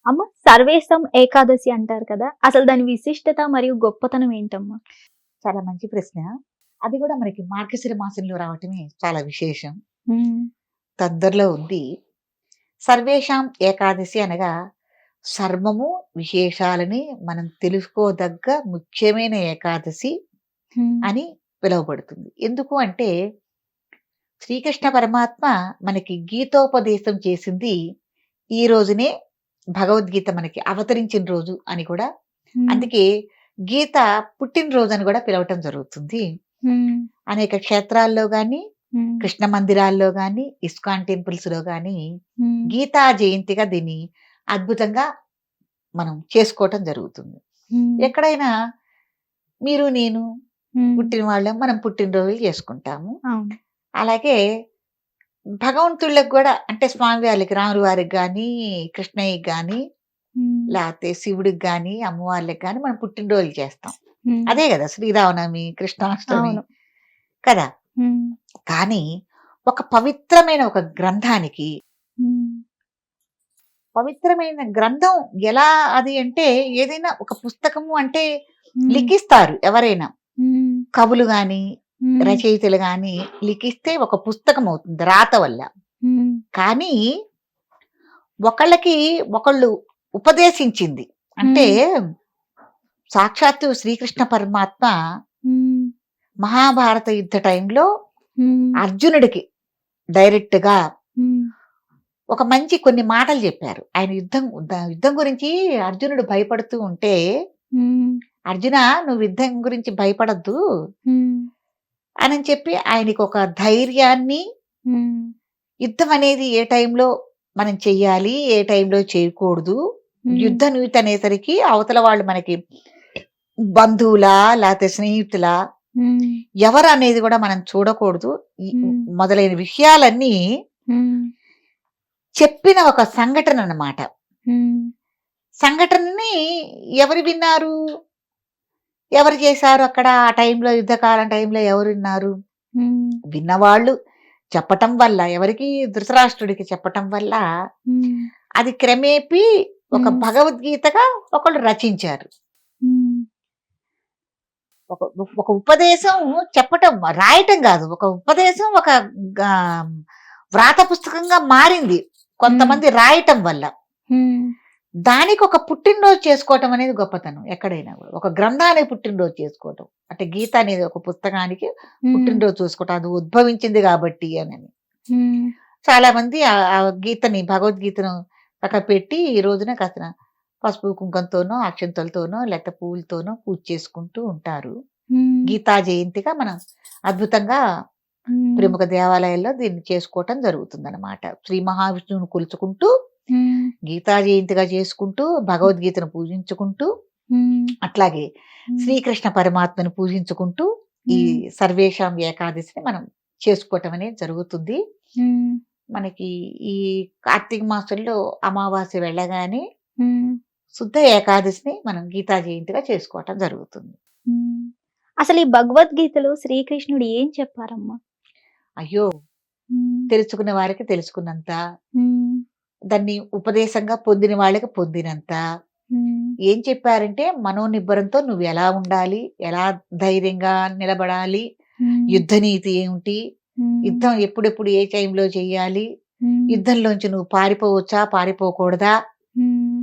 అమ్మ, సర్వేశం ఏకాదశి అంటారు కదా! అసలు దాని విశిష్టత మరియు గొప్పతనం ఏంటమ్మా? చాలా మంచి ప్రశ్న. అది గూడా మనకి మార్గశిర మాసంలో రావటమే చాలా విశేషం. హ్మ్. తొందరలో ఉంది. సర్వేషాం ఏకాదశి అనగా సర్వము విశేషాలని మనం తెలుసుకోదగ్గ ముఖ్యమైన ఏకాదశి హ్మ్. అని పిలువబడుతుంది. ఎందుకు అంటే శ్రీకృష్ణ పరమాత్మ మనకి గీతోపదేశం చేసింది ఈ రోజునే భగవద్గీత మనకి అవతరించిన రోజు అని కూడా హ్మ్. అందుకే గీత పుట్టినరోజు అని కూడా పిలవటం జరుగుతుంది. హ్మ్. అనేక క్షేత్రాల్లో గాని, హ్మ్. కృష్ణ మందిరాల్లో గాని, ఇస్కాన్ టెంపుల్స్‌లో గాని హ్మ్. గీతా జయంతిగా దీన్ని అద్భుతంగా మనం చేసుకోవటం జరుగుతుంది. హ్మ్. ఎక్కడైనా మీరు, నేను హ్మ్. పుట్టిన వాళ్ళం మనం పుట్టినరోజులు చేసుకుంటాము. అవును. అలాగే భగవంతుళ్ళకి గూడా అంటే స్వామివార్లకి, రాముల వారికి గాని, కృష్ణయ్యకి గాని, హ్మ్. లేతే శివుడికి గాని, అమ్మవార్లకి గాని మనం పుట్టినరోజులు చేస్తాం. హ్మ్. అదే గదా! శ్రీరామనవమి, కృష్ణాష్టమి అవును. కదా! హ్మ్. కానీ ఒక పవిత్రమైన ఒక గ్రంథానికి హ్మ్. పవిత్రమైన గ్రంథం ఎలా అది అంటే ఏదైనా ఒక పుస్తకము అంటే హ్మ్. లిఖిస్తారు ఎవరైనా. హ్మ్. కవులు గాని, హ్మ్. రచయితలు గాని లిఖిస్తే ఒక పుస్తకం అవుతుంది రాత వల్ల. హ్మ్. కానీ ఒకళ్ళకి ఒకళ్ళు ఉపదేశించింది. అంటే హ్మ్. సాక్షాత్తు శ్రీకృష్ణ పరమాత్మ హ్మ్. మహాభారత యుద్ధ టైంలో హ్మ్. అర్జునుడికి డైరెక్ట్‌గా హ్మ్. ఒక మంచి కొన్ని మాటలు జెప్పారు. ఆయన యుద్ధం గురించి అర్జునుడు భయపడుతూ ఉంటే, హ్మ్. "అర్జునా నువ్వు యుద్ధం గురించి భయపడొద్దు" హ్మ్. అనని చెప్పి ఆయనకొక ధైర్యాన్ని, హ్మ్. యుద్ధం అనేది ఏ టైంలో మనం చెయ్యాలి, ఏ టైంలో చేయకూడదు, హ్మ్. యుద్ధ నీతి అనేసరికి అవతల వాళ్ళు మనకి బంధువులా, లేతే స్నేహితులా, హ్మ్. ఎవరనేది గూడా మనం చూడకూడదు. ఈ హ్మ్. మొదలైన విషయాలన్నీ హ్మ్. చెప్పిన ఒక సంఘటననమాట. హ్మ్. సంఘటనని ఎవరు విన్నారు? ఎవరు చేశారు అక్కడ? ఆ టైంలో యుద్ధకాలం టైంలో ఎవరు విన్నారు? హ్మ్. విన్నవాళ్ళు చెప్పటం వల్ల ఎవరికీ ధృతరాష్ట్రుడికి చెప్పటం వల్ల హ్మ్. అది క్రమేపీ ఒక హ్మ్. భగవద్గీతగా ఒకళ్ళు రచించారు. హ్మ్. ఒక ఒక ఉపదేశం చెప్పటం, రాయటం గాదు. ఒక ఉపదేశం ఒక గా వ్రాత పుస్తకంగా మారింది. హ్మ్. కొంతమంది రాయటం వల్ల. హ్మ్. దానికొక పుట్టినరోజు చేసుకోవటం అనేది గొప్పతనం ఎక్కడైనా గూడా. ఒక గ్రంథానికి పుట్టినరోజు చేసుకోవటం. అంటే గీత అనేది ఒక పుస్తకానికి హ్మ్. పుట్టినరోజు చూసుకోవటం. అది ఉద్భవించింది గాబట్టి అనని. హ్మ్. చాలామంది ఆ గీతని భగవద్గీతను పక్కన పెట్టి ఈ రోజున కాస్త పసుపు, కుంకంతోనో, అక్షంతలతోనో లేకపోతే పువ్వులతోనో పూజ చేసుకుంటూ ఉంటారు. హ్మ్. గీతా జయంతిగా మనం అద్భుతంగా హ్మ్. ప్రముఖ దేవాలయాల్లో దీన్ని చేసుకోవటం జరుగుతుందనమాట. శ్రీ మహావిష్ణువుని కొలుచుకుంటూ, హ్మ్. గీతా జయంతిగా చేసుకుంటూ, భగవద్గీతను పూజించుకుంటూ, హ్మ్. అట్లాగే హ్మ్. శ్రీకృష్ణ పరమాత్మను పూజించుకుంటూ, ఈ హ్మ్. సర్వేషాం ఏకాదశిని మనం చేసుకోవటం అనేది జరుగుతుంది. హ్మ్. మనకి ఈ కార్తీక మాసంలో అమావాస్య వెళ్ళగానే హ్మ్. శుద్ధ ఏకాదశిని మనం గీతా జయంతిగా చేసుకోవటం జరుగుతుంది. హ్మ్. అసలు ఈ భగవద్గీతలో శ్రీకృష్ణుడు ఏం చెప్పారమ్మా? అయ్యో! హ్మ్. తెలుసుకున్న వారికి తెలుసుకున్నంత, హ్మ్. దాన్ని ఉపదేశంగా పొందిన వాళ్ళకి పొందినంత, హ్మ్. ఏం చెప్పారంటే మనోనిబ్బరంతో నువ్వెలా ఉండాలి? ఎలా ధైర్యంగా నిలబడాలి? హ్మ్. యుద్ధ నీతి ఏమిటి? హ్మ్. యుద్ధం ఎప్పుడెప్పుడు ఏ టైంలో చేయాలి? హ్మ్. యుద్ధంలోంచి నువ్వు పారిపోవచ్చా? పారిపోకూడదా? హ్మ్.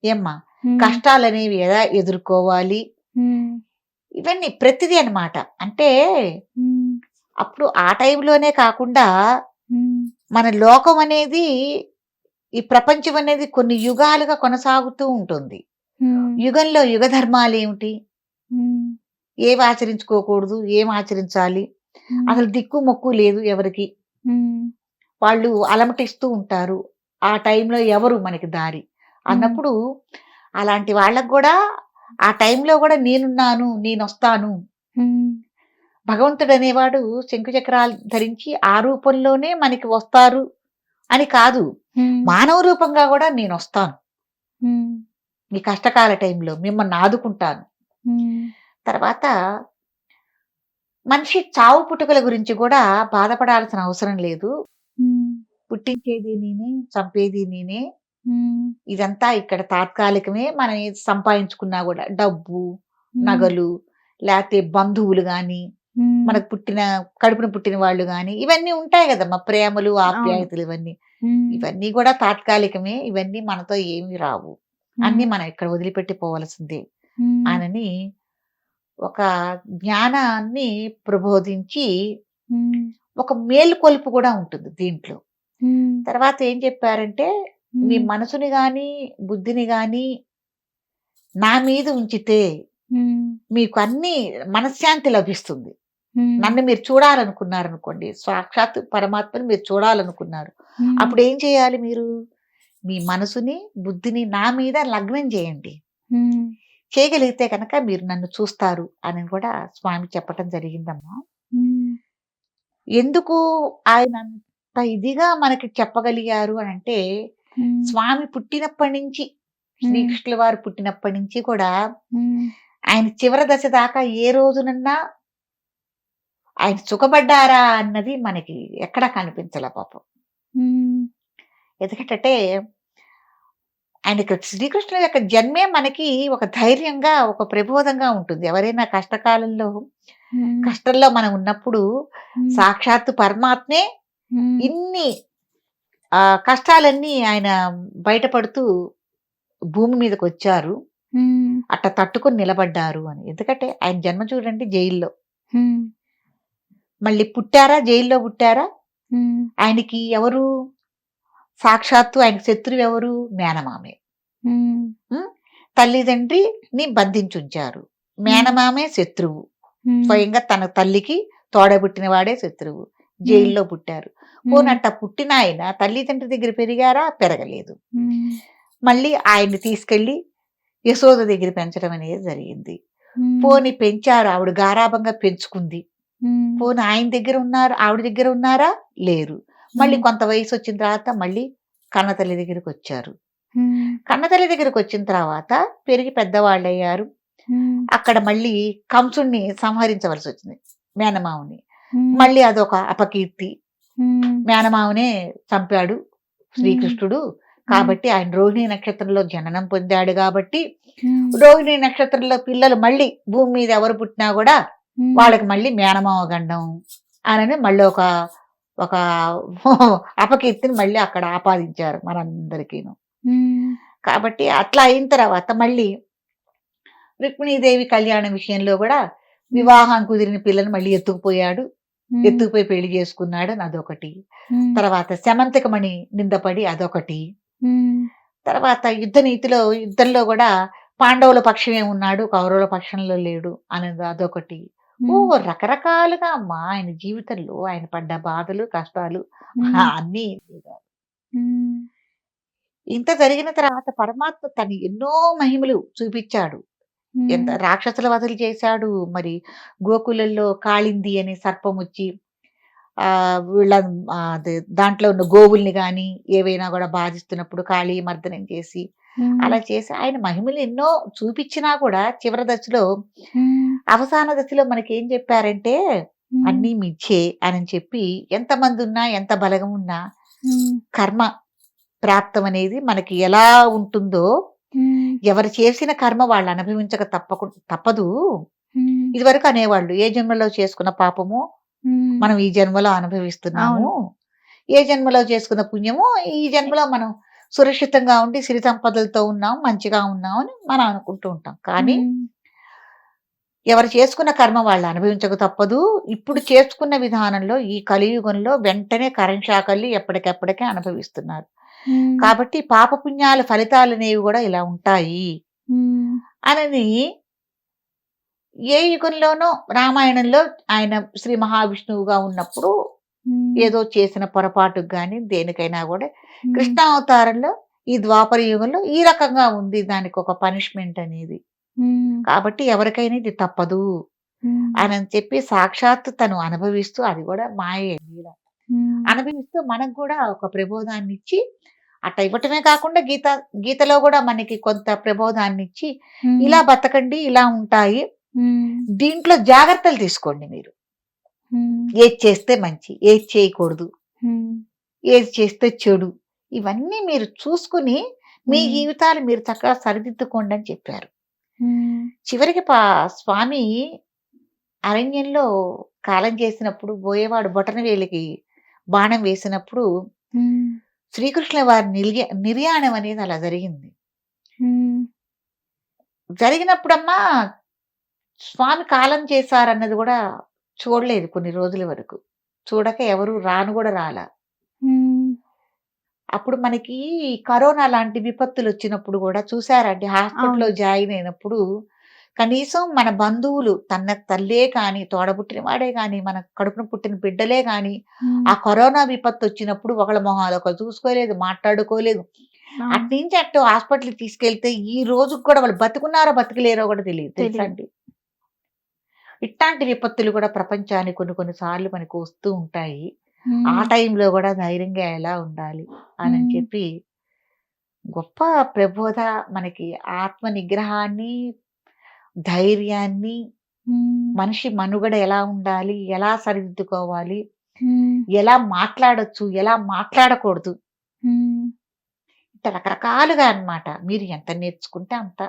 ఏమ్మా? హ్మ్. కష్టాలనేవి ఎలా ఎదుర్కోవాలి? హ్మ్. ఇవన్నీ ప్రతిదీ అన్నమాట. అంటే హ్మ్. అప్పుడు ఆ టైంలోనే కాకుండా హ్మ్. మన లోకం అనేది ఈ ప్రపంచం అనేది కొన్ని యుగాలుగా కొనసాగుతూ ఉంటుంది. హ్మ్. యుగంలో యుగ ధర్మాలేమిటి? హ్మ్. ఏవి ఆచరించుకోకూడదు? ఏం ఆచరించాలి? హ్మ్. అసలు దిక్కు మొక్కు లేదు ఎవరికీ. హ్మ్. వాళ్ళు అలమటిస్తూ ఉంటారు. ఆ టైంలో ఎవరు మనకి దారి? హ్మ్. అన్నప్పుడు అలాంటి వాళ్ళకి గూడా ఆ టైంలో గూడా నేనున్నాను, నేనొస్తాను. హ్మ్. భగవంతుడనేవాడు శంకు చక్రాలు ధరించి ఆ రూపంలోనే మనకి వస్తారు అని కాదు. హ్మ్. మానవ రూపంగా గూడా నేనొస్తాను. హ్మ్. మీ కష్టకాల టైంలో మిమ్మల్ని ఆదుకుంటాను. హ్మ్. తర్వాత మనిషి చావు పుట్టుకల గురించి గూడా బాధపడాల్సిన అవసరం లేదు. హ్మ్. పుట్టించేది నేనే, చంపేది నేనే. హ్మ్. ఇదంతా ఇక్కడ తాత్కాలికమే. మనం ఏది సంపాదించుకున్నా గూడా డబ్బు, హ్మ్. నగలు, లేతే బంధువులు గాని, హ్మ్. మనకు కడుపున పుట్టిన వాళ్ళు గాని, ఇవన్నీ ఉంటాయి గదమ్మా! ప్రేమలు, అవును. ఆప్యాయతలు ఇవన్నీ. హ్మ్. ఇవన్నీ గూడా తాత్కాలికమే. ఇవన్నీ మనతో ఏమి రావు. అన్నీ హ్మ్. మనం ఇక్కడ వదిలిపెట్టి పోవలసిందే హ్మ్. అనని ఒక జ్ఞానాన్ని ప్రబోధించి, హ్మ్. ఒక మేలుకొలుపు గూడా ఉంటుంది దీంట్లో. హ్మ్. తర్వాత ఏం చెప్పారంటే, మీ హ్మ్. మనసుని గాని, బుద్ధిని గాని నా మీద ఉంచితే హ్మ్. మీకు అన్నీ మనశ్శాంతి లభిస్తుంది. హ్మ్. నన్ను మీరు చూడాలనుకున్నారనుకోండి, సాక్షాత్తు పరమాత్మని మీరు చూడాలనుకున్నారు. హ్మ్. అప్పుడేం చేయాలి మీరు? మీ మనసుని, బుద్ధిని నా మీద లగ్నం చేయండి. హ్మ్. చేయగలిగితే గనక మీరు నన్ను చూస్తారు అని కూడా స్వామి చెప్పటం జరిగిందమ్మా. హ్మ్. ఎందుకు ఆయనంత ఇదిగా మనకి చెప్పగలిగారు అనంటే, హ్మ్. స్వామి పుట్టినప్పటి నుంచి, హ్మ్. శ్రీకృష్ణుల వారు పుట్టినప్పటి నుంచి కూడా హ్మ్. ఆయన చివరి దశ దాకా ఏ రోజునన్నా ఆయన సుఖపడ్డారా అన్నది మనకి ఎక్కడా కనిపించలా పాపం. హ్మ్. ఎందుకంటే ఆయనకి శ్రీకృష్ణుడి యొక్క జన్మే మనకి ఒక ధైర్యంగా, ఒక ప్రబోధంగా ఉంటుంది. ఎవరైనా కష్టకాలంలో హ్మ్. కష్టంలో మనం ఉన్నప్పుడు హ్మ్. సాక్షాత్తు పరమాత్మే హ్మ్. ఇన్ని కష్టాలన్నీ ఆయన బయటపడుతూ భూమి మీదకొచ్చారు. హ్మ్. అట్ట తట్టుకొని నిలబడ్డారు అని. ఎందుకంటే ఆయన జన్మ చూడండి జైల్లో. హ్మ్. మళ్ళీ పుట్టారా? జైల్లో పుట్టారా? హ్మ్. ఆయనకి ఎవరు సాక్షాత్తు ఆయనకి శత్రువెవరు? మేనమామే. హ్మ్. హ్మ్. తల్లిదండ్రిని బంధించుంచారు. హ్మ్. మేనమామే శత్రువు. హ్మ్. స్వయంగా తన తల్లికి తోడబుట్టిన వాడే శత్రువు. హ్మ్. జైల్లో పుట్టారు. పోనీ హ్మ్. అట్ట పుట్టిన ఆయన తల్లిదండ్రి దగ్గర పెరిగారా? పెరగలేదు. హ్మ్. మళ్ళీ ఆయన్ని తీసుకెళ్ళి యశోద దగ్గర పెంచడం అనేది జరిగింది. హ్మ్. పోనీ పెంచారు. ఆవిడ గారాబంగా పెంచుకుంది. హ్మ్. పోనీ ఆయన దగ్గర ఉన్నారు ఆవిడ దగ్గర ఉన్నారా? లేరు. మళ్ళీ హ్మ్. కొంత వయసొచ్చిన తర్వాత మళ్ళీ కన్నతల్లి దగ్గరికొచ్చారు. హ్మ్. కన్నతల్లి దగ్గరికొచ్చిన తర్వాత పెరిగి పెద్దవాళ్ళయ్యారు. హ్మ్. అక్కడ మళ్ళీ కంసుడిని సంహరించవలసొచ్చింది మేనమామని. హ్మ్. మళ్ళీ అదొక అపకీర్తి. హ్మ్. మేనమామనే చంపాడు హ్మ్. శ్రీకృష్ణుడు. హ్మ్. కాబట్టి ఆయన రోహిణీ నక్షత్రంలో జననం పొందాడు గాబట్టి, హ్మ్. రోహిణీ నక్షత్రంలో పిల్లలు మళ్ళీ భూమి మీద ఎవరు పుట్టినా గూడా హ్మ్. వాళ్ళకి మళ్ళీ మేనమామ గండం అనని మళ్ళీ ఒక అపకీర్తిని మళ్ళీ అక్కడ ఆపాదించారు మనందరికీను. హ్మ్. కాబట్టి అట్లా అయిన తర్వాత మళ్ళీ రుక్మిణీదేవి కళ్యాణం విషయంలో గూడా హ్మ్. వివాహం కుదిరిన పిల్లని మళ్ళీ ఎత్తుకుపోయాడు. హ్మ్. ఎత్తుకుపోయి పెళ్లి చేసుకున్నాడని అదొకటి. హ్మ్. తర్వాత శమంతకమణి నిందపడి అదొకటి. హ్మ్. తర్వాత యుద్ధంలో గూడా పాండవుల పక్షమే ఉన్నాడు. కౌరవుల పక్షంలో లేడు అనేది అదొకటి. హ్మ్. రకరకాలుగా అమ్మా ఆయన జీవితంలో ఆయన పడ్డ బాధలు, కష్టాలు హ్మ్. అన్నీ హ్మ్. ఇంత జరిగిన తర్వాత పరమాత్మ తను ఎన్నో మహిమలు చూపిచ్చాడు. ఎంత హ్మ్. రాక్షసుల వధలు చేశాడు. మరి గోకులంలో కాళింది అనే సర్పమొచ్చి వీళ్ళ అదే దాంట్లో ఉన్న గోవుల్ని గాని, ఏవైనా గూడా బాధిస్తున్నప్పుడు కాళీ మర్దనం చేసి, హ్మ్. అలా చేసి ఆయన మహిమలు ఎన్నో చూపిచ్చినా కూడా చివరి దశలో, హ్మ్. అవసాన దశలో మనకేం చెప్పారంటే, హ్మ్. "అన్నీ మిథ్యే" అని చెప్పి ఎంతమందున్నా, ఎంత బలగమున్నా హ్మ్. కర్మ ప్రాప్తం అనేది మనకి ఎలా ఉంటుందో, హ్మ్. ఎవరు చేసిన కర్మ వాళ్ళు అనుభవించక తప్పదు. హ్మ్. ఇదివరకు అనేవాళ్ళు. ఏ జన్మలో చేసుకున్న పాపమో హ్మ్. మనం ఈ జన్మలో అనుభవిస్తున్నాము. అవును. ఏ జన్మలో చేసుకున్న పుణ్యమో ఈ జన్మలో మనం సురక్షితంగా ఉండి సిరి సంపదలతో ఉన్నాం, మంచిగా ఉన్నాం అని మనం అనుకుంటూ ఉంటాం. కానీ హ్మ్. ఎవరు చేసుకున్న కర్మ వాళ్ళు అనుభవించక తప్పదు. ఇప్పుడు చేసుకున్న విధానంలో ఈ కలియుగంలో వెంటనే కరెంట్ షాకుల్ని ఎప్పటికప్పటికే అనుభవిస్తున్నారు. హ్మ్. కాబట్టి పాపపుణ్యాల ఫలితాలనేవి గూడా ఇలా ఉంటాయి హ్మ్. అనని ఏ యుగంలోనో రామాయణంలో ఆయన శ్రీ మహావిష్ణువుగా ఉన్నప్పుడు హ్మ్. ఏదో చేసిన పొరపాటుకు గాని, దేనికైనా గూడా హ్మ్. కృష్ణావతారంలో ఈ ద్వాపర యుగంలో ఈ రకంగా ఉంది దానికొక పనిష్మెంట్ అనేది. హ్మ్. కాబట్టి ఎవరికైనా ఇది తప్పదు హ్మ్. అనని చెప్పి సాక్షాత్తు తను అనుభవిస్తూ అది గూడా మాయే లీల. హ్మ్. అనుభవిస్తూ మనకు గూడా ఒక ప్రబోధాన్నిచ్చి అట్ట ఇవ్వటమే కాకుండా గీతలో గూడా మనకి కొంత ప్రబోధాన్నిచ్చి హ్మ్. ఇలా బతకండి, ఇలా ఉంటాయి. హ్మ్. దీంట్లో జాగ్రత్తలు తీసుకోండి మీరు. హ్మ్. ఏది చేస్తే మంచి, ఏది చేయకూడదు. హ్మ్. ఏది చేస్తే చెడు. ఇవన్నీ మీరు చూసుకొని మీ హ్మ్. జీవితాలు మీరు చక్కగా సరిదిద్దుకోండి అని చెప్పారు. హ్మ్. చివరికి స్వామి అరణ్యంలో కాలం చేసినప్పుడు బోయేవాడు బొటనవేలికి బాణం వేసినప్పుడు హ్మ్. శ్రీకృష్ణుల వారి నిర్యాణం అనేది అలా జరిగింది. హ్మ్. జరిగినప్పుడమ్మా స్వామి కాలం చేశారన్నది గూడా చూడలేదు కొన్ని రోజుల వరకు. చూడక ఎవరు రాను గూడా రాలా. హ్మ్. అప్పుడు మనకి కరోనా లాంటి విపత్తులొచ్చినప్పుడు గూడా చూసారండి హాస్పిటల్‌లో అవును. జాయిన్ అయినప్పుడు కనీసం మన బంధువులు తన తల్లే కానీ, తోడబుట్టిన వాడే గానీ, మన కడుపున పుట్టిన బిడ్డలే గానీ, హ్మ్. ఆ కరోనా విపత్తొచ్చినప్పుడు ఒకళ్ళ మొహాలు ఒకళ్ళు చూసుకోలేదు, మాట్లాడుకోలేదు. అవును. అట్నుంచి అటు హాస్పిటల్‌కి తీసుకెళ్తే ఈ రోజుకి కూడా వాళ్ళు బతికున్నారో, బతికలేరో గూడా తెలీదు తెలుసా తెలీదు. అండి? ఇట్టాంటి విపత్తులు గూడా ప్రపంచానికి కొన్ని కొన్ని సార్లు మనకు వస్తూ ఉంటాయి. ఆ హ్మ్. టైంలో గూడా ధైర్యంగా ఎలా ఉండాలి అనని హ్మ్. చెప్పి గొప్ప ప్రబోధ మనకి ఆత్మ నిగ్రహాన్ని, ధైర్యాన్ని, హ్మ్. మనిషి మనుగడ ఎలా ఉండాలి, ఎలా సరిదిద్దుకోవాలి, హ్మ్. ఎలా మాట్లాడొచ్చు, ఎలా మాట్లాడకూడదు. హ్మ్. ఇట్లా రకరకాలుగా అన్నమాట. మీరు ఎంత నేర్చుకుంటే అంత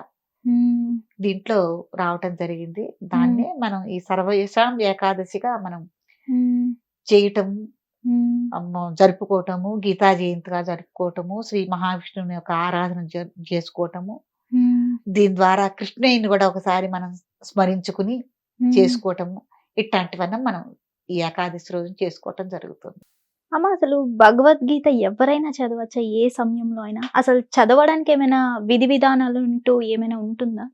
హ్మ్. దీంట్లో రావటం జరిగింది. హ్మ్. దాన్నే మనం ఈ సర్వయేషాం ఏకాదశిగా మనం హ్మ్. చేయటం హ్మ్. జరుపుకోవటము, గీతా జయంతిగా జరుపుకోవటము, శ్రీ మహావిష్ణువుని యొక్క ఆరాధన చేసుకోవటము. హ్మ్. దీని ద్వారా కృష్ణయ్యని గూడా ఒకసారి మనం స్మరించుకుని హ్మ్. చేసుకోవటము. ఇట్టాంటివన్నీ మనం ఈ ఏకాదశి రోజున చేసుకోవటం జరుగుతుంది. అమ్మ అసలు భగవద్గీత ఎవరైనా చదవచ్చా? ఏ సమయంలో అయినా? అసలు చదవడానికి ఏమైనా విధి విధానాలంటూ ఏమైనా ఉంటుందా?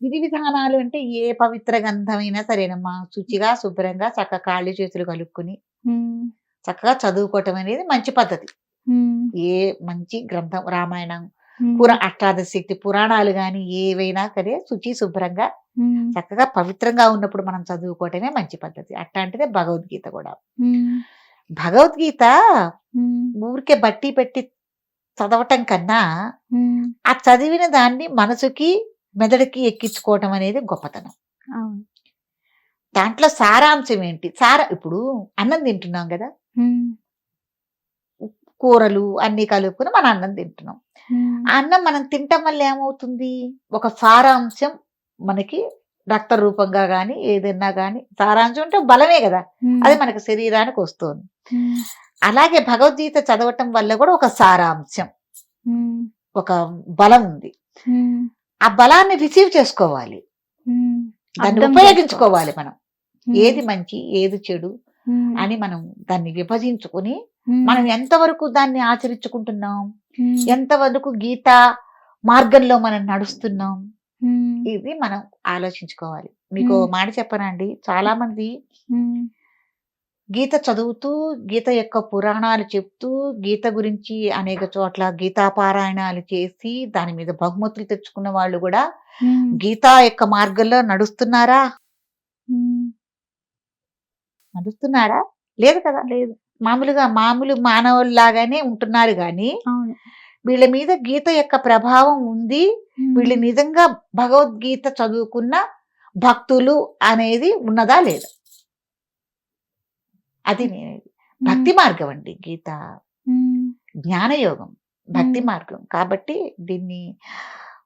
విధి విధానాలు అంటే ఏ పవిత్ర గ్రంథమైనా సరేనమ్మా. శుచిగా, శుభ్రంగా చక్కగా కాళ్ళు, చేతులు కలుక్కొని హ్మ్. చక్కగా చదువుకోవటం అనేది మంచి పద్ధతి. హ్మ్. ఏ మంచి గ్రంథం రామాయణం, హ్మ్. అష్టాదశ శక్తి పురాణాలు గాని ఏవైనా సరే శుచి, శుభ్రంగా హ్మ్. చక్కగా పవిత్రంగా ఉన్నప్పుడు మనం చదువుకోవటమే మంచి పద్ధతి. అట్టాంటిదే భగవద్గీత గూడా. హ్మ్. భగవద్గీత హ్మ్. ఊరికే బట్టి పెట్టి చదవటం కన్నా, హ్మ్. ఆ చదివిన దాన్ని మనసుకి, మెదడుకి ఎక్కించుకోవటం అనేది గొప్పతనం. అవును. దాంట్లో సారాంశం ఏంటి? ఇప్పుడు అన్నం తింటున్నాం గదా! హ్మ్. కూరలు అన్నీ కలుపుకొని మనం అన్నం తింటున్నాం. హ్మ్. ఆ అన్నం మనం తినటం వల్ల ఏమవుతుంది? ఒక సారాంశం మనకి రక్త రూపంగా గాని, ఏదన్నా గాని సారాంశం అంటే బలమే గదా! హ్మ్. అది మనకి శరీరానికొస్తోంది. హ్మ్. అలాగే భగవద్గీత చదవటం వల్ల గూడా ఒక సారాంశం, హ్మ్. ఒక బలం ఉంది. హ్మ్. ఆ బలాన్ని రిసీవ్ చేసుకోవాలి. హ్మ్. దాన్ని అర్థం చేసుకోవాలి. ఉపయోగించుకోవాలి మనం. హ్మ్. ఏది మంచి, ఏది చెడు హ్మ్. అని మనం దాన్ని విభజించుకొని, హ్మ్. మనం ఎంతవరకు దాన్ని ఆచరించుకుంటున్నాం? హ్మ్. ఎంతవరకు గీతా మార్గంలో మనం నడుస్తున్నాం? హ్మ్. ఇది మనం ఆలోచించుకోవాలి. మీకో హ్మ్. మాట చెప్పనా అండి? చాలామంది హ్మ్. గీత చదువుతూ, గీత యొక్క పురాణాలు చెప్తూ, గీత గురించి అనేక చోట్ల గీతా పారాయణాలు చేసి, దాని మీద బహుమతులు తెచ్చుకున్న వాళ్ళు గూడా హ్మ్. గీతా యొక్క మార్గంలో నడుస్తున్నారా? హ్మ్. నడుస్తున్నారా? లేదు కదా! లేదు. మామూలు మానవుల్లాగానే ఉంటున్నారు గానీ, అవును. వీళ్ళ మీద గీత యొక్క ప్రభావం ఉంది. వీళ్ళు హ్మ్. నిజంగా భగవద్గీత చదువుకున్న భక్తులు అనేది ఉన్నదా? లేదా? అది నేనేది. హ్మ్. భక్తి మార్గం అండి గీత. హ్మ్. జ్ఞానయోగం. భక్తి హ్మ్. మార్గం. కాబట్టి దీన్ని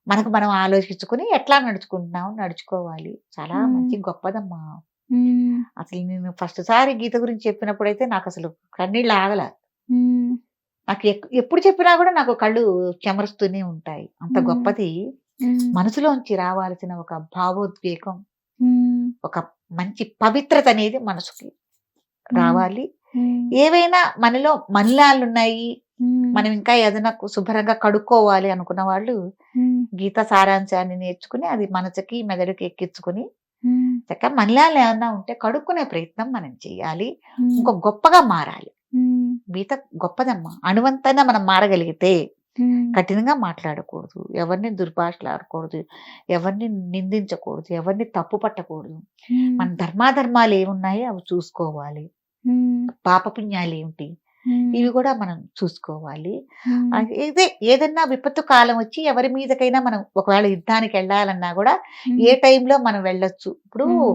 మనకు మనం ఆలోచించుకొని ఎట్లా నడుచుకుంటున్నాం నడుచుకోవాలి. చాలా హ్మ్. మంచి గొప్పదమ్మా. హ్మ్. అసలు నేను ఫస్ట్ సారి గీత గురించి చెప్పినప్పుడైతే నాకసలు కన్నీళ్ళు ఆగల. హ్మ్. నాకు ఎప్పుడు చెప్పినా గూడా నాకు కళ్ళు చెమరుస్తూనే ఉంటాయి. అంత హ్మ్. గొప్పది. హ్మ్. మనసులోంచి రావాల్సిన ఒక భావోద్వేగం, హ్మ్. ఒక మంచి పవిత్రత అనేది మనసుకి హ్మ్. రావాలి. హ్మ్. ఏవైనా మనలో మలినాలున్నాయి, హ్మ్. మనం ఇంకా ఏదైనా శుభ్రంగా కడుక్కోవాలి అనుకున్న వాళ్ళు హ్మ్. గీత సారాంశాన్ని నేర్చుకుని, అది మనసుకి, మెదడుకి ఎక్కించుకొని, హ్మ్. చక్కగా మలినాలేమన్నా ఉంటే కడుక్కునే ప్రయత్నం మనం చేయాలి. హ్మ్. ఇంకో గొప్పగా మారాలి. హ్మ్. గీత గొప్పదమ్మా. అణువంతైనా మనం మారగలిగితే హ్మ్. కఠినంగా మాట్లాడకూడదు. ఎవరిని దుర్భాషలాడకూడదు. ఎవరిని నిందించకూడదు. ఎవరిని తప్పు పట్టకూడదు. హ్మ్. మన ధర్మాధర్మాలేమున్నాయో అవి చూసుకోవాలి. హ్మ్. పాపపుణ్యాలేంటి? హ్మ్. ఇవి కూడా మనం చూసుకోవాలి. హ్మ్. ఇదే ఏదన్నా విపత్తు కాలం వచ్చి ఎవరి మీదకైనా మనం ఒకవేళ యుద్ధానికెళ్ళాలన్నా గూడా ఏ హ్మ్. టైంలో మనం వెళ్ళొచ్చు. ఇప్పుడు హ్మ్.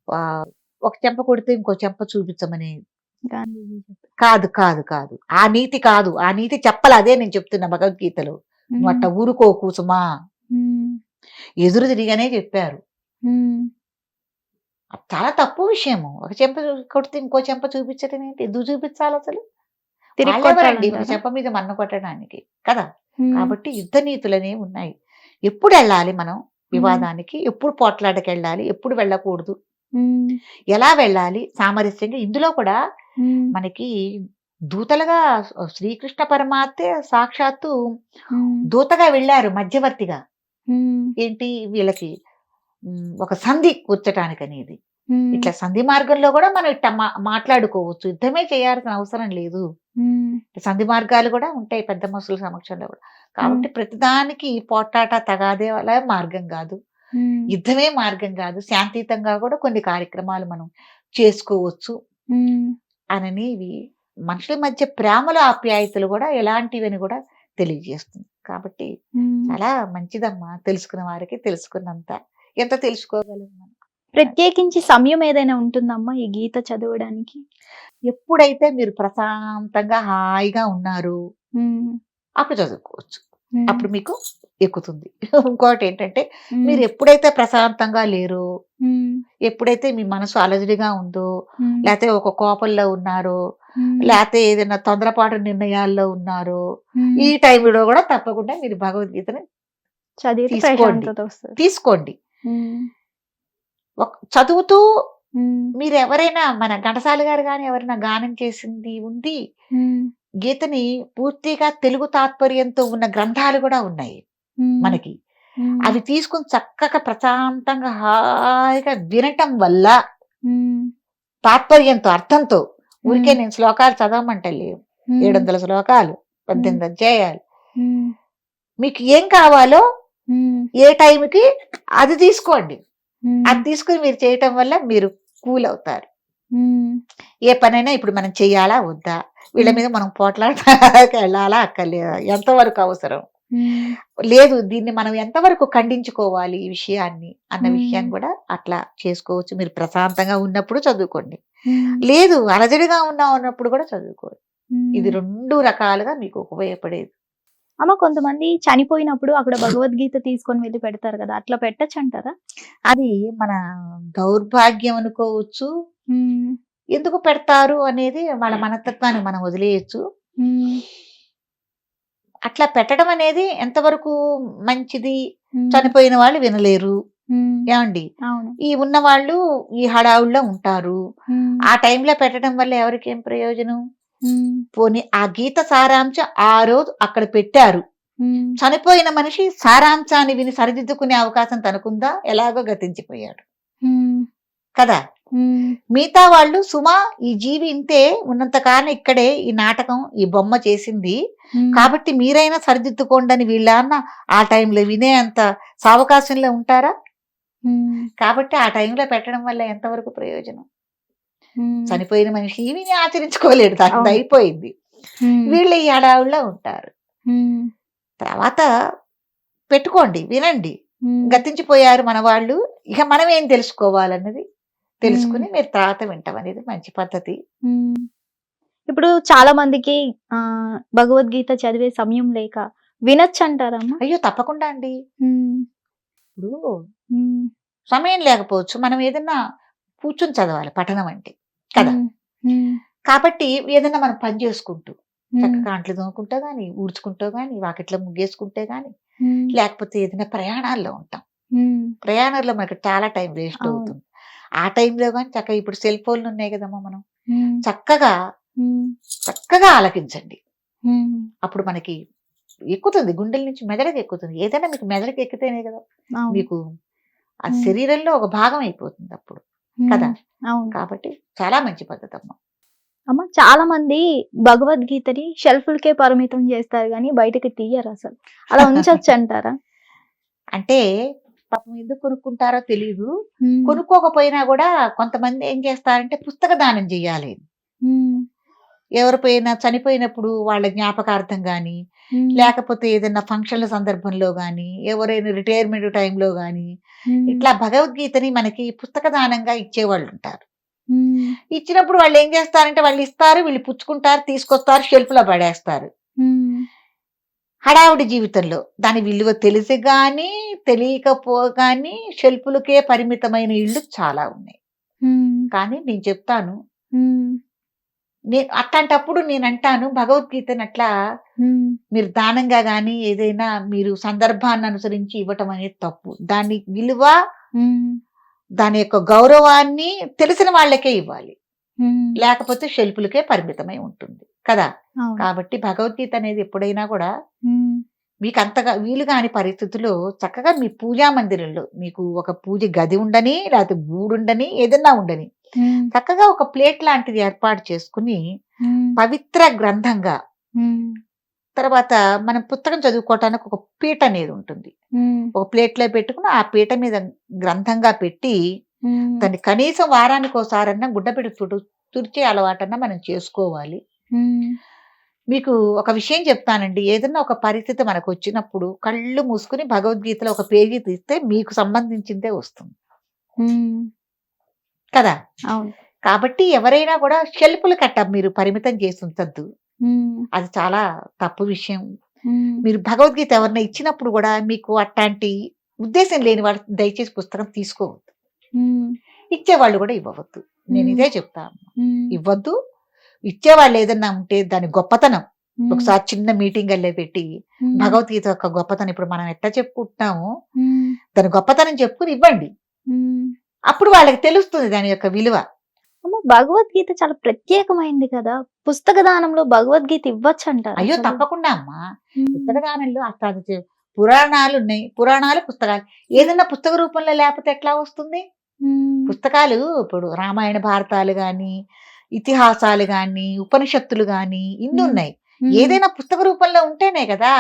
ఆహ్, ఒక చెంప కొడితే ఇంకో చెంప చూపించమని గాంధీజీ చెప్పారు. కాదు, కాదు, కాదు. ఆ నీతి కాదు. ఆ నీతి చెప్పలే. అదే నేను చెప్తున్నా భగవద్గీతలో. నువ్వు అట్ట ఊరుకోకు సుమా. హ్మ్. ఎదురు తిరిగానే చెప్పారు. హ్మ్. అది చాలా తప్పు విషయము. ఒక చెంప కొడితే ఇంకో చెంప చూపించడం ఏంటి? ఎందుకు చూపించాలసలు? తిరిగి వాళ్ళెవరండి ఒక కొట్టాలంటారా? చెంప మీద మన్ను కొట్టడానికి? కదా! హ్మ్. కాబట్టి యుద్ధ నీతులనేవి ఉన్నాయి. ఎప్పుడెళ్ళాలి మనం హ్మ్. వివాదానికి? ఎప్పుడు పోట్లాటకెళ్ళాలి? ఎప్పుడు వెళ్ళకూడదు? హ్మ్. ఎలా వెళ్ళాలి సామరస్యంగా? ఇందులో కూడా హ్మ్. మనకి దూతలుగా శ్రీకృష్ణ పరమాత్మే సాక్షాత్తు హ్మ్. దూతగా వెళ్లారు మధ్యవర్తిగా. హ్మ్. ఏంటి వీళ్ళకి ఒక సంధి కూర్చటానికనేది. హ్మ్. ఇట్లా సంధి మార్గంలో కూడా మనం ఇట్ట మాట్లాడుకోవచ్చు. యుద్ధమే చేయాల్సిన అవసరం లేదు. హ్మ్. సంధి మార్గాలు కూడా ఉంటాయి పెద్ద మనుషుల సమక్షంలో కూడా. హ్మ్. కాబట్టి ప్రతిదానికి పోట్లాట, తగాదేల మార్గం కాదు. హ్మ్. యుద్ధమే మార్గం కాదు. శాంతియుతంగా కూడా కొన్ని కార్యక్రమాలు మనం చేసుకోవచ్చు హ్మ్. అననేవి మనుషుల మధ్య ప్రేమల ఆప్యాయతలు కూడా ఎలాంటివని కూడా తెలియజేస్తుంది. కాబట్టి హ్మ్. చాలా మంచిదమ్మా. తెలుసుకున్న వారికి తెలుసుకున్నంత. ఎంత తెలుసుకోగలం మనం. ప్రత్యేకించి సమయం ఏదైనా ఉంటుందమ్మా ఈ గీత చదవడానికి? ఎప్పుడైతే మీరు ప్రశాంతంగా హాయిగా ఉన్నారో హ్మ్. అప్పుడు చదువుకోవచ్చు. హ్మ్. అప్పుడు మీకు ఎక్కుతుంది. ఇంకోటేంటంటే హ్మ్. మీరు ఎప్పుడైతే ప్రశాంతంగా లేరో, హ్మ్. ఎప్పుడైతే మీ మనసు అలజడిగా ఉందో, హ్మ్. లేతే ఒక కోపంలో ఉన్నారో, హ్మ్. లేతే ఏదైనా తొందరపాటు నిర్ణయాల్లో ఉన్నారో, ఈ హ్మ్. టైంలో గూడా తప్పకుండా మీరు భగవద్గీతని చదివితే తీసుకోండి. ప్రశాంతత వస్తది. తీసుకోండి. హ్మ్. చదువుతూ హ్మ్. మీరెవరైనా మన ఘంటసాల గారు గాని ఎవరైనా గానం చేసింది ఉంది. హ్మ్. గీతని పూర్తిగా తెలుగు తాత్పర్యంతో ఉన్న గ్రంథాలు గూడా ఉన్నాయి హ్మ్. మనకి. హ్మ్. అవి తీసుకొని చక్కగా ప్రశాంతంగా హాయిగా వినటం వల్ల హ్మ్. తాత్పర్యంతో, అర్థంతో ఊరికే హ్మ్. నేను శ్లోకాలు చదవమంటలేను. హ్మ్. 700 శ్లోకాలు, హ్మ్. 18 అధ్యాయాలు. హ్మ్. మీకు ఏం కావాలో హ్మ్. ఏ టైంకి అది తీసుకోండి. హ్మ్. అది తీసుకొని మీరు చేయటం వల్ల మీరు కూల్ అవుతారు. హ్మ్. ఏ పనైనా ఇప్పుడు మనం చెయ్యాలా? వద్దా? వీళ్ళ హ్మ్. మీద మనం పోట్లాడకెళ్ళాలా? అక్కర్లేదా? ఎంతవరకు అవసరం? హ్మ్. లేదు దీన్ని మనం ఎంతవరకు ఖండించుకోవాలి ఈ విషయాన్ని అన్న హ్మ్. విషయాన్ని కూడా అట్లా చేసుకోవచ్చు. మీరు ప్రశాంతంగా ఉన్నప్పుడు చదువుకోండి. హ్మ్. లేదు అలజడిగా ఉన్నప్పుడు కూడా చదువుకోండి. ఇది హ్మ్. 2 రకాలుగా మీకు ఉపయోగపడేది. అమ్మ కొంతమంది చనిపోయినప్పుడు అక్కడ భగవద్గీత తీసుకొని వెళ్లి పెడతారు గదా! అట్లా పెట్టొచ్చంటారా? అది మన దౌర్భాగ్యం అనుకోవచ్చు. హ్మ్. ఎందుకు పెడతారు అనేది వాళ్ళ మనస్తత్వాన్ని మనం వదిలేయొచ్చు. హ్మ్. అట్లా పెట్టడం అనేది ఎంతవరకు మంచిది? హ్మ్. చనిపోయిన వాళ్ళు వినలేరు. హ్మ్. ఏవండీ? అవును. ఈ ఉన్నవాళ్ళు ఈ హడావుడిలో ఉంటారు. హ్మ్. ఆ టైంలో పెట్టడం వల్ల ఎవరికేం ప్రయోజనం? హ్మ్. పోనీ ఆ గీత సారాంశం ఆ రోజు అక్కడ పెట్టారు. హ్మ్. చనిపోయిన మనిషి సారాంశాన్ని విని సరిదిద్దుకునే అవకాశం తనకుందా? ఎలాగో గతించిపోయాడు. హ్మ్. కదా! హ్మ్. మిగతా వాళ్ళు సుమా ఈ జీవి ఇంతే ఉన్నంత కాలం ఇక్కడే ఈ నాటకం, ఈ బొమ్మ చేసింది. హ్మ్. కాబట్టి మీరైనా సరిదిద్దుకోండని వీళ్ళేమన్నా ఆ టైంలో వినే అంత సావకాశంలో ఉంటారా? హ్మ్. కాబట్టి ఆ టైంలో పెట్టడం వల్ల ఎంతవరకు ప్రయోజనం? హ్మ్. చనిపోయిన మనిషి విని ఆచరించుకోలేడు. అవును. దానిదయిపోయింది. హ్మ్. వీళ్ళు ఈ హడావుడిలో ఉంటారు. హ్మ్. తర్వాత పెట్టుకోండి. వినండి. హ్మ్. గతించిపోయారు మనవాళ్ళు. ఇక మనమేం తెలుసుకోవాలన్నది హ్మ్. తెలుసుకొని మీరు తర్వాత వింటం అనేది మంచి పద్ధతి. హ్మ్. ఇప్పుడు చాలా మందికి భగవద్గీత చదివే సమయం లేక వినొచ్చంటారమ్మా? అయ్యో! తప్పకుండా అండి. హ్మ్. ఇప్పుడు హ్మ్. సమయం లేకపోవచ్చు. మనం ఏదన్నా కూర్చొని చదవాలి పఠనం అంటే. కదా! హ్మ్. హ్మ్. కాబట్టి ఏదన్నా మనం పని చేసుకుంటూ, హ్మ్. చక్కగా అంట్లు తోముకుంటూ గాని, ఊడ్చుకుంటూ గాని, వాకిట్లో ముగ్గేసుకుంటే గాని, హ్మ్. లేకపోతే ఏదైనా ప్రయాణాల్లో ఉంటాం. హ్మ్. ప్రయాణంలో మనకు చాలా టైం వేస్ట్ అవును. అవుతుంది. ఆ టైంలో గాని చక్కగా ఇప్పుడు సెల్ ఫోన్‌లు ఉన్నాయి కదమ్మా మనం. హ్మ్. చక్కగా, హ్మ్. చక్కగా ఆలకించండి. హ్మ్. అప్పుడు మనకి ఎక్కుతుంది. గుండెల నుంచి మెదడుకెక్కుతుంది. ఏదైనా మీకు మెదడుకెక్కితేనే కదా! అవును. మీకు ఆ హ్మ్. శరీరంలో ఒక భాగం అయిపోతుందప్పుడు. కదా! హ్మ్. అవును. కాబట్టి చాలా మంచి పద్ధతమ్మా. అమ్మ చాలా మంది భగవద్గీతని షెల్ఫ్‌లకే పరిమితం చేస్తారు గానీ బయటకి తీయరసలు. అలా ఉంచొచ్చంటారా? అంటే పాపం ఎందుకు కొనుక్కుంటారో తెలీదు. హ్మ్. కొనుక్కోకపోయినా గూడా కొంతమంది ఏం చేస్తారంటే పుస్తక దానం జెయ్యాలి. హ్మ్. ఎవరిపోయినా చనిపోయినప్పుడు వాళ్ళ జ్ఞాపకార్థం గాని, హ్మ్. లేకపోతే ఏదన్నా ఫంక్షన్‌ల సందర్భంలో గాని, ఎవరైనా రిటైర్మెంట్ టైంలో గాని, హ్మ్. ఇట్లా భగవద్గీతని మనకి పుస్తక దానంగా ఇచ్చేవాళ్ళుంటారు. హ్మ్. ఇచ్చినప్పుడు వాళ్ళు ఏం చేస్తారంటే వాళ్ళు ఇస్తారు, వీళ్ళు పుచ్చుకుంటారు, తీసుకొస్తారు, షెల్ఫ్‌లో పడేస్తారు. హ్మ్. హడావుడి జీవితంలో దాని విలువ తెలిసి గాని, తెలియకపో గాని షెల్ఫ్‌లకే పరిమితమైన ఇళ్ళు చాలా ఉన్నాయి. హ్మ్. కానీ నేను చెప్తాను, హ్మ్. అట్లాంటప్పుడు నేనంటాను భగవద్గీతను అట్లా హ్మ్. మీరు దానంగా గాని, ఏదైనా మీరు సందర్భాన్ని అనుసరించి ఇవ్వటం అనేది తప్పు. దాని విలువ, హ్మ్. దాని యొక్క గౌరవాన్ని తెలిసిన వాళ్ళకే ఇవ్వాలి. హ్మ్. లేకపోతే షెల్ఫ్‌లకే పరిమితమై ఉంటుంది కదా! అవును. కాబట్టి భగవద్గీత అనేది ఎప్పుడైనా కూడా హ్మ్. మీకు అంతగా వీలు కాని పరిస్థితుల్లో చక్కగా మీ పూజా మందిరంలో మీకు ఒక పూజ గది ఉండని, లేకపోతే గూడుండని, ఏదన్నా ఉండని. హ్మ్. చక్కగా ఒక ప్లేట్ లాంటిది ఏర్పాటు చేసుకొని, హ్మ్. పవిత్ర గ్రంథంగా, హ్మ్. తర్వాత మనం పుస్తకం చదువుకోవటానికి ఒక పీట అనేది ఉంటుంది. హ్మ్. ఒక ప్లేట్‌లో పెట్టుకొని, ఆ పీట మీద గ్రంథంగా పెట్టి, హ్మ్. దాన్ని కనీసం వారానికోసారన్నా గుడ్డపెట్టి తుడిచే అలవాటన్నా మనం చేసుకోవాలి. హ్మ్. మీకు ఒక విషయం చెప్తానండి. ఏదన్నా ఒక పరిస్థితి మనకొచ్చినప్పుడు కళ్ళు మూసుకొని భగవద్గీతలో ఒక పేజీ తీస్తే మీకు సంబంధించిందే వస్తుంది. హ్మ్. కదా! అవును. కాబట్టి ఎవరైనా కూడా షెల్ఫ్‌లకట్ట మీరు పరిమితం చేసి ఉంచొద్దు. హ్మ్. అది చాలా తప్పు విషయం. హ్మ్. మీరు భగవద్గీత ఎవరైనా ఇచ్చినప్పుడు గూడా మీకు అట్టాంటి ఉద్దేశ్యం లేని వాళ్ళు దయచేసి పుస్తకం తీసుకోవద్దు. హ్మ్. ఇచ్చేవాళ్ళు గూడా ఇవ్వవద్దు. హ్మ్. నేనిదే చెప్తాను. హ్మ్. ఇవ్వద్దు. ఇచ్చేవాళ్ళు ఏదన్నా ఉంటే దాని గొప్పతనం హ్మ్. ఒకసారి చిన్న మీటింగల్లే పెట్టి హ్మ్. భగవద్గీత యొక్క గొప్పతనం ఇప్పుడు మనం ఎట్లా చెప్పుకుంటున్నామో హ్మ్. దాని గొప్పతనం చెప్పుకొని ఇవ్వండి. హ్మ్. అప్పుడు వాళ్ళకి తెలుస్తుంది దాని యొక్క విలువ. అమ్మ, భగవద్గీత చాలా ప్రత్యేకమైంది కదా! పుస్తక దానంలో భగవద్గీత ఇవ్వచ్చంటారా అయ్యో! అసలు? తప్పకుండా అమ్మా. హ్మ్. పుస్తక దానంలో అసలు అది పురాణాలున్నాయి. పురాణాలు, పుస్తకాలు. ఏదన్నా పుస్తక రూపంలో లేపోతే ఎట్లా వస్తుంది? హ్మ్. పుస్తకాలు ఇప్పుడు రామాయణ, భారతాలు గాని, ఇతిహాసాలు గాని, ఉపనిషత్తులు గాని హ్మ్. ఇన్నున్నాయి. హ్మ్. ఏదైనా పుస్తక రూపంలో ఉంటేనే గదా!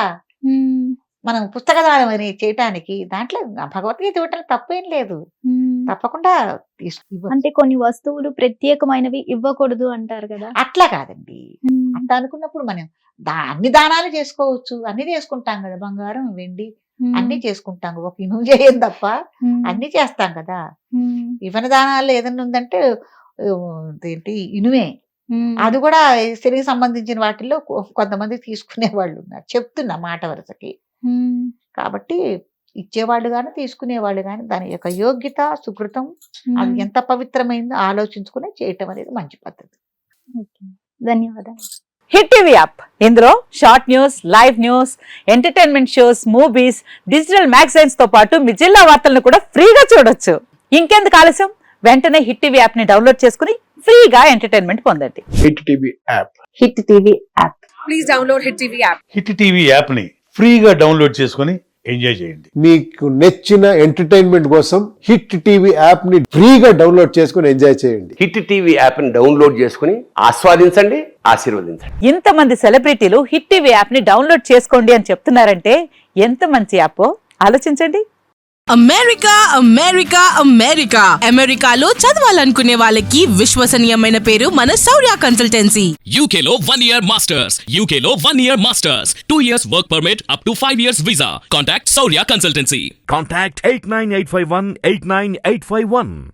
హ్మ్. మనం పుస్తక దానం అనేది చేయటానికి. దాంట్లో భగవద్గీత ఇవ్వటంలో తప్పేం లేదు. హ్మ్. తప్పకుండా ఇవ్వచ్చు. అంటే కొన్ని వస్తువులు ప్రత్యేకమైనవి ఇవ్వకూడదు అంటారు గదా! అట్లా కాదండి. హ్మ్. అట్లా అనుకున్నప్పుడు మనం అన్ని దానాలు చేసుకోవచ్చు. అన్నీ చేసుకుంటాం గదా! బంగారం, వెండి హ్మ్. అన్నీ చేసుకుంటాం. ఒక ఇనుము చేయం తప్ప హ్మ్. అన్నీ చేస్తాం కదా! హ్మ్. ఇవ్వని దానాల్లో ఏదన్నా ఉందంటే అదేంటి ఇనుమే. హ్మ్. అది కూడా శనికి సంబంధించిన వాటిల్లో కొంతమంది తీసుకునేవాళ్ళున్నారు. చెప్తున్నా మాట వరుసకి. హ్మ్. కాబట్టి ఇచ్చేవాళ్ళు గాని, తీసుకునేవాళ్ళు గాని దాని యొక్క యోగ్యత, సుకృతం అది హ్మ్. ఎంత పవిత్రమైందో ఆలోచించుకుని చేయటం అనేది మంచి పద్ధతి. ఓకే. ధన్యవాదాలు. హిట్ టీవీ యాప్ ఇందులో short news, live news, entertainment shows, movies, digital magazines తో పాటు మీ జిల్లా వార్తలను కూడా ఫ్రీగా చూడొచ్చు. ఇంకెందుకు ఆలస్యం? వెంటనే హిట్ టీవీ యాప్ ని డౌన్లోడ్ చేసుకుని ఫ్రీగా ఎంటర్టైన్మెంట్ పొందండి. Hit TV app. Hit TV app. Hit TV యాప్ని ఫ్రీగా డౌన్లోడ్ చేసుకొని ఎంజాయ్ చేయండి. మీకు నచ్చిన ఎంటర్టైన్మెంట్ కోసం హిట్ టీవీ యాప్ ని ఫ్రీగా డౌన్లోడ్ చేసుకుని ఎంజాయ్ చేయండి. హిట్ టీవీ యాప్ని డౌన్లోడ్ చేసుకుని ఆస్వాదించండి, ఆశీర్వదించండి. ఇంతమంది సెలబ్రిటీలు హిట్ టీవీ యాప్ ని డౌన్లోడ్ చేసుకోండి అని చెప్తున్నారంటే ఎంత మంచి యాప్ ఆలోచించండి. అమెరికా అమెరికా అమెరికా అమెరికాలో చదవాలనుకునే వాళ్ళకి విశ్వసనీయమైన పేరు మన శౌర్య consultancy. UK Law 1 Year Masters. UK Law 1 Year Masters. 2 years work permit up to 5 years visa. Contact Saurya Consultancy. Contact 89851 89851.